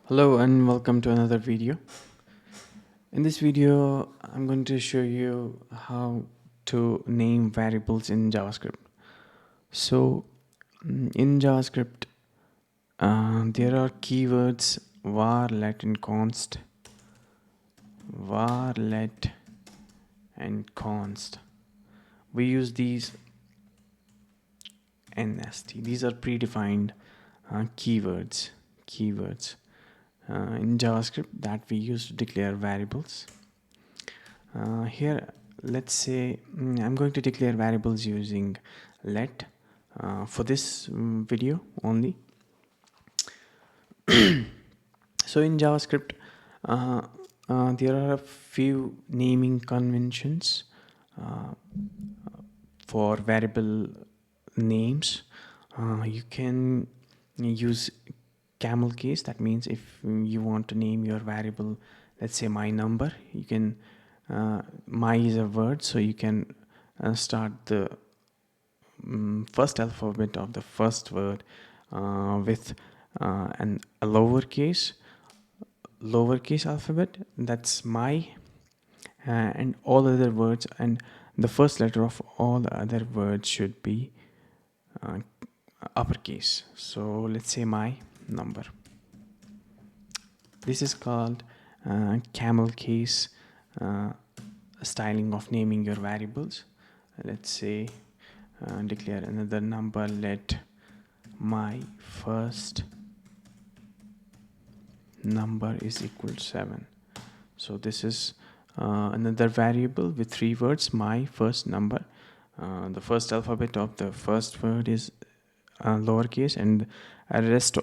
Hello and welcome to another video. In this video, I'm going to show you how to name variables in JavaScript. So in JavaScript, there are keywords var, let, and const. Var, let, and const. We use these NST. These are predefined keywords in JavaScript that we use to declare variables. Here, let's say I'm going to declare variables using let for this video only. So in JavaScript, there are a few naming conventions for variable names. You can use camel case. That means if you want to name your variable, let's say my number, you can my is a word, so you can start the first alphabet of the first word with a lowercase alphabet, that's my, and all other words, and the first letter of all the other words should be uppercase. So let's say my number. This is called camel case styling of naming your variables. Let's say declare another number, let my first number is equal to 7. So this is another variable with 3 words, my first number. The first alphabet of the first word is lowercase, and rest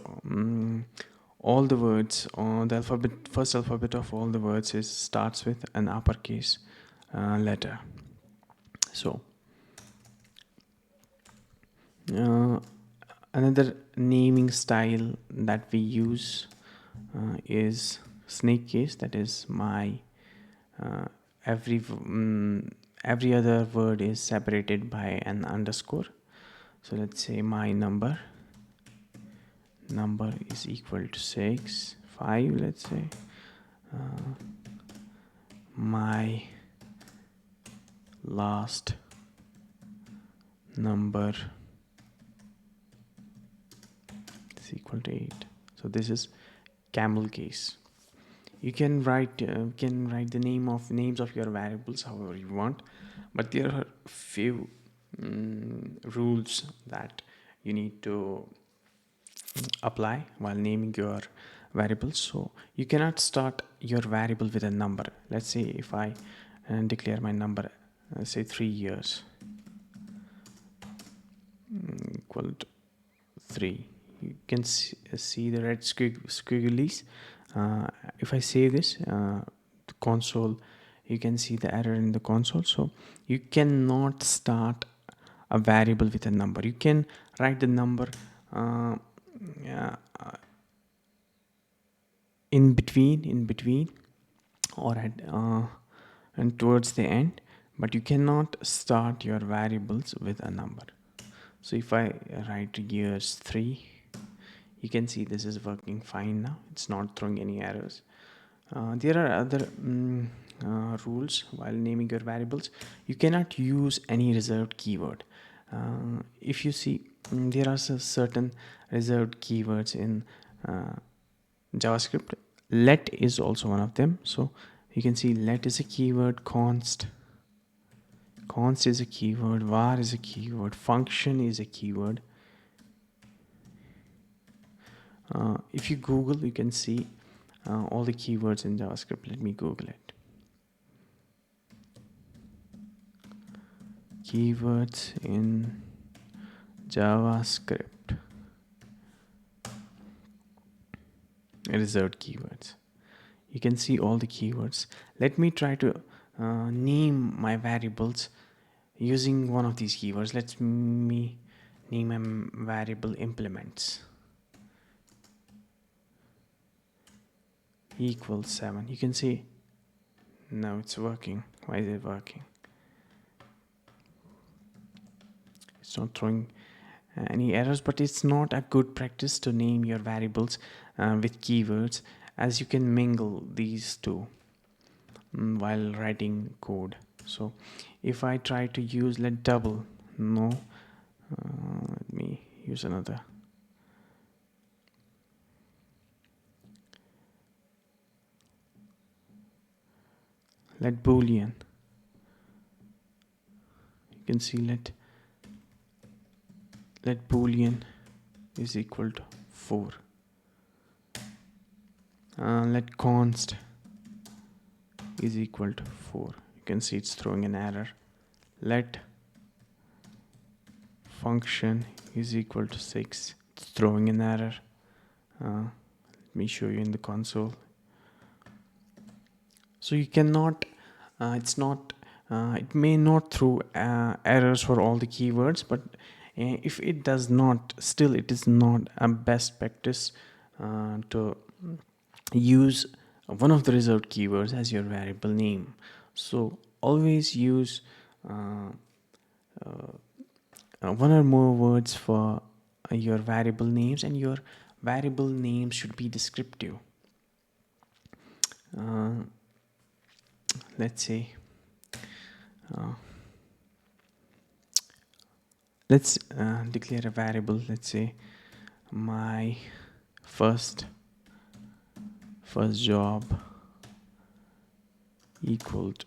all the words, the first alphabet of all the words starts with an uppercase letter. So another naming style that we use is snake case, that is my. Every other word is separated by an underscore. So let's say my number is equal to 6, 5, let's say. My last number is equal to 8. So this is camel case. You can write the names of your variables however you want, but there are few rules that you need to apply while naming your variables. So you cannot start your variable with a number. Let's say if I declare my number, say 3 years equal to 3. You can see the red squigglies. If I save this the console, you can see the error in the console. So you cannot start a variable with a number. You can write the number in between or at and towards the end, but you cannot start your variables with a number. So if I write years 3, you can see this is working fine now. It's not throwing any errors. There are other rules while naming your variables. You cannot use any reserved keyword. If you see, there are certain reserved keywords in JavaScript. Let is also one of them. So you can see let is a keyword, const is a keyword, var is a keyword, function is a keyword. If you Google, you can see all the keywords in JavaScript. Let me Google it. Keywords in JavaScript. Reserved keywords. You can see all the keywords. Let me try to name my variables using one of these keywords. Let me name my variable implements equals 7. You can see now it's working. Why is it working? It's not throwing any errors, but it's not a good practice to name your variables with keywords, as you can mingle these two while writing code. So if I try to use let double, no, let me use another. Let boolean, you can see let boolean is equal to 4. Let const is equal to 4. You can see it's throwing an error. Let function is equal to 6. It's throwing an error. Let me show you in the console. So you cannot, it may not throw errors for all the keywords, but if it does not, still it is not a best practice to use one of the reserved keywords as your variable name. So always use one or more words for your variable names, and your variable names should be descriptive. Let's say let's declare a variable. Let's say my first job equaled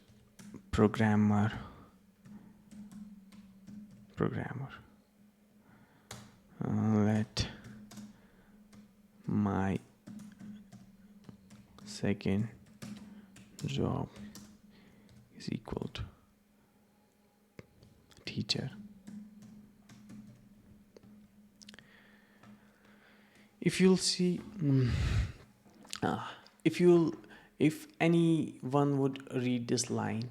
programmer. Let my second job is equal to teacher. If you'll see, if anyone would read this line,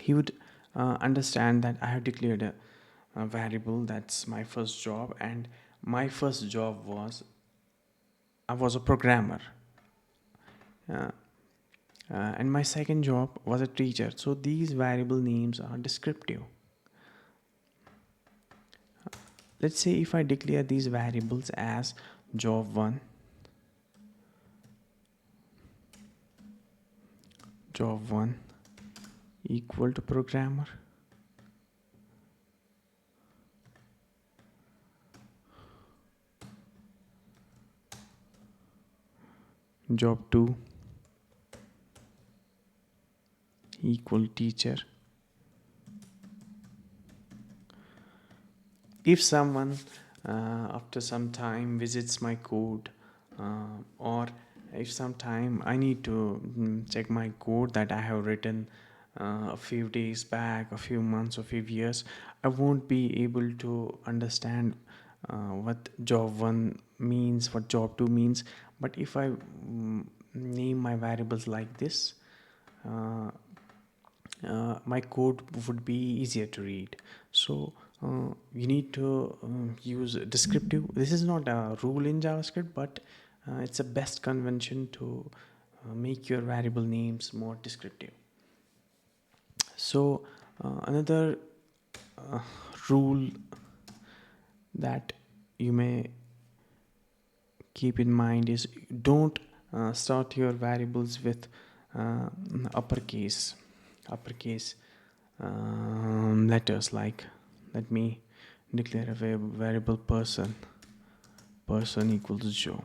he would understand that I have declared a variable that's my first job, and my first job was I was a programmer, and my second job was a teacher. So these variable names are descriptive. Let's say if I declare these variables as job 1, equal to programmer, job 2 equal teacher. If someone after some time visits my code, or if sometime I need to check my code that I have written a few days back, a few months, a few years, I won't be able to understand what job 1 means, what job 2 means. But if I name my variables like this, my code would be easier to read. So you need to use descriptive. This is not a rule in JavaScript, but it's a best convention to make your variable names more descriptive. So another rule that you may keep in mind is don't start your variables with uppercase letters. Like, let me declare a variable person equals Joe.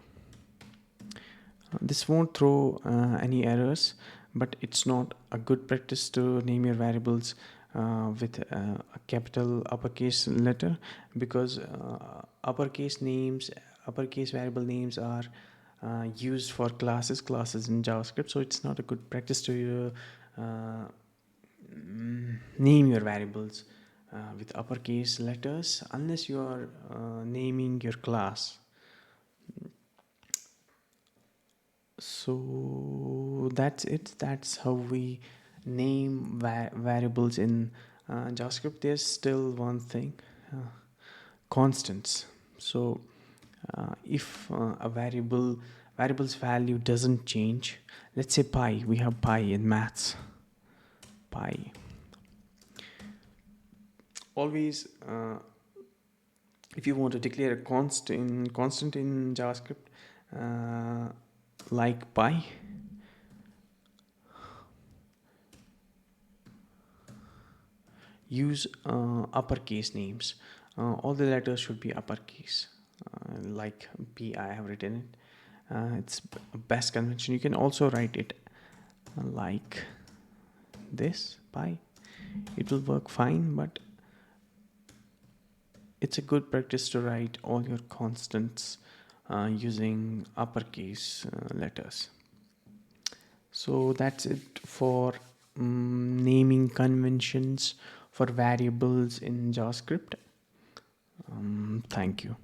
This won't throw any errors, but it's not a good practice to name your variables with a capital uppercase letter, because uppercase variable names are used for classes in JavaScript. So it's not a good practice to name your variables with uppercase letters unless you are naming your class. So that's it. That's how we name variables in JavaScript. There's still one thing, constants. So if a variable's value doesn't change, let's say pi, we have pi in maths, pi. Always If you want to declare a constant in JavaScript, uh, like pi, use uppercase names. All the letters should be uppercase, like p. I have written it. It's best convention. You can also write it like this pi. It will work fine, but it's a good practice to write all your constants using uppercase letters. So that's it for naming conventions for variables in JavaScript. Thank you.